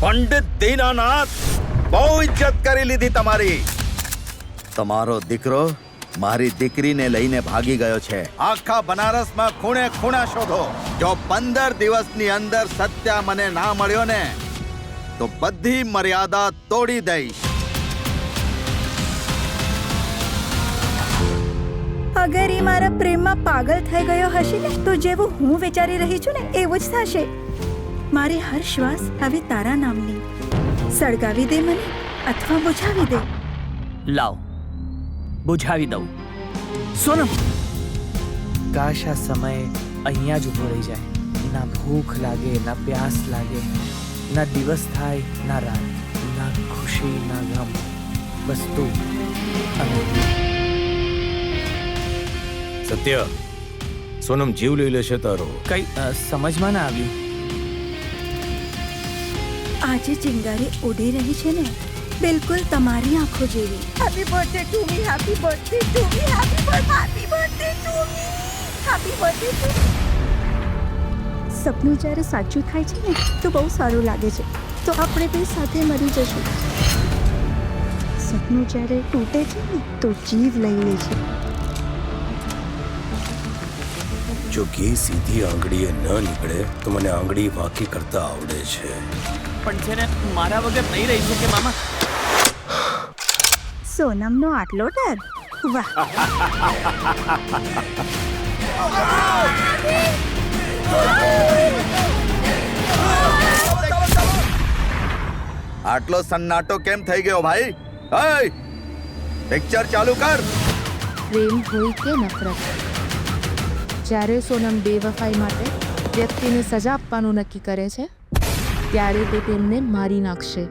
પંડિત દીનાનાથ, બહુ ઇજ્જત કરી લીધી તમારી. તમારો દીકરો મારી દીકરીને લઈને ભાગી ગયો છે. આખા બનારસમાં ખૂણે ખૂણા શોધો. જો 15 દિવસની અંદર સત્ય મને ના મળ્યો ને તો બધી મર્યાદા તોડી દઈશ. અગર એ મારા પ્રેમમાં પાગલ થઈ ગયો હશે ને તો જેવું હું વિચારી રહી છું ને એવું જ થશે. મારી હર શ્વાસ હવે તારા નામની. સળગાવી દે મને અથવા બુઝાવી દે. લાવ, બુઝાવી દઉં. સોનમ, કાશ આ સમય અહીંયા જ ઊભો રહી જાય. ના ભૂખ લાગે, ના પ્યાસ લાગે, ના દિવસ થાય, ના રાત, ના ખુશી, ના ગમ. બસ તું અને સત્ય, સોનમ જીવ લઈ લેશે તારો. કઈ સમજમાં ના આવ્યું. આજે ચિંગારી ઉડી રહી છે ને બિલકુલ તમારી આંખો જેવી. Happy birthday to me, happy birthday to me, happy birthday to me, happy birthday to me. સપનું જ્યારે સાચું થાય છે ને તો બહુ સારું લાગે છે. તો આપણે બે સાથે મરી જશું. સપનું જ્યારે તૂટે છે ને તો જીવ લઈ લે છે. જો ઘી સીધી આંગળીએ ન નીકળે તો મને આંગળી વાંકી કરતા આવડે છે. પણ છે ને મારા વગર નહીં રહી શકે મામા. સોનમનો આટલો ડર? વાહ. આટલો સન્નાટો કેમ થઈ ગયો ભાઈ? હે, પિક્ચર ચાલુ કર. પ્રેમ હોય કે નફરત, જ્યારે સોનમ બેવફાઈ માટે વ્યક્તિને સજા આપવાનું નક્કી કરે છે ત્યારે તે તેમને મારી નાખશે.